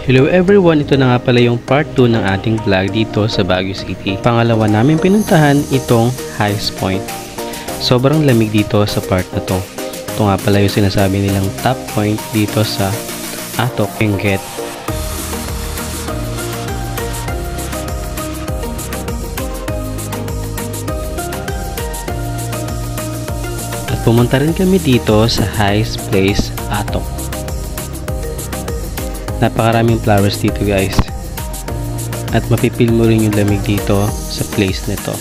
Hello everyone, ito na nga pala yung part 2 ng ating vlog dito sa Baguio City. Pangalawa namin pinuntahan itong Highest Point. Sobrang lamig dito sa part na to. Ito nga pala yung sinasabi nilang top point dito sa Atok, Benguet. At pumunta rin kami dito sa highest place, Atok. Napakaraming flowers dito guys. At mapipil mo rin yung lamig dito sa place nito.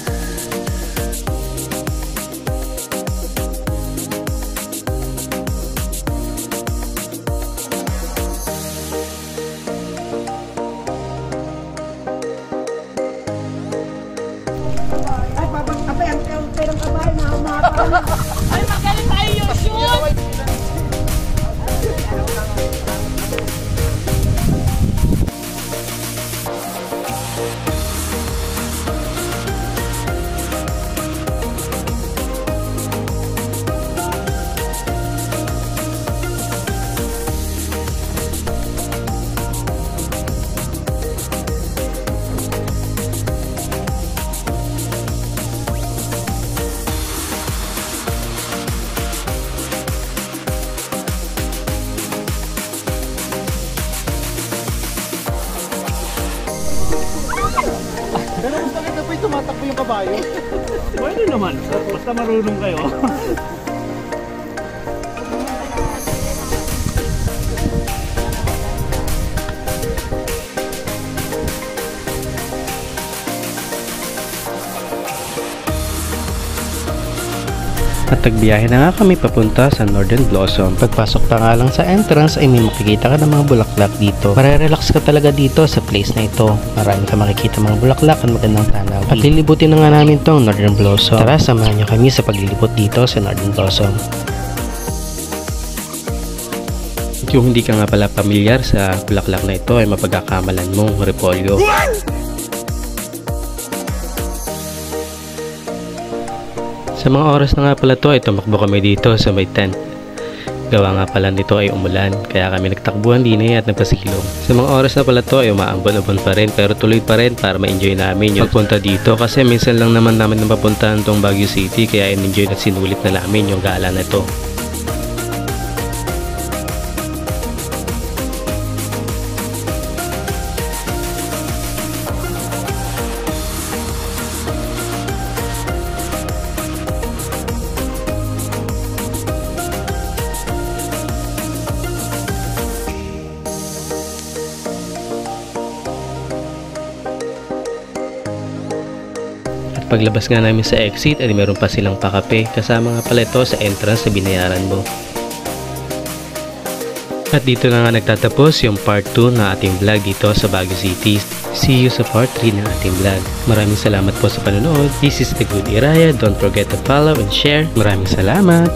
Ay, magaling tayo yung shoot! Pero mas maganda po yung tumatakbo yung kabayo. Pwede naman, basta marunong kayo. At nagbiyahe na nga kami papunta sa Northern Blossom. Pagpasok pa nga lang sa entrance ay may makikita ka ng mga bulaklak dito. Marerelax ka talaga dito sa place na ito. Marami ka makikita mga bulaklak at magandang tanaw. At lilibutin na nga namin tong Northern Blossom. Tara, samahan nyo kami sa paglilibot dito sa Northern Blossom. Kung hindi ka nga pala pamilyar sa bulaklak na ito ay mapagkakamalan mong repolyo. Sa mga oras na nga pala to ay tumakbo kami dito sa may tent. Gawa nga pala nito ay umulan, kaya kami nagtakbuhan din at nagpasilong. Sa mga oras na pala to ay umaambon-ambon pa rin, pero tuloy pa rin para ma-enjoy namin yung pagpunta dito. Kasi minsan lang naman namin napapuntahan tong Baguio City, kaya in-enjoy at sinulit na namin yung gala na to. Paglabas nga namin sa exit ay meron pa silang pakape, kasama nga pala ito sa entrance na binayaran mo. At dito na nga nagtatapos yung part 2 na ating vlog dito sa Baguio City. See you sa part 3 ng ating vlog. Maraming salamat po sa panonood. This is The Good Iraya. Don't forget to follow and share. Maraming salamat!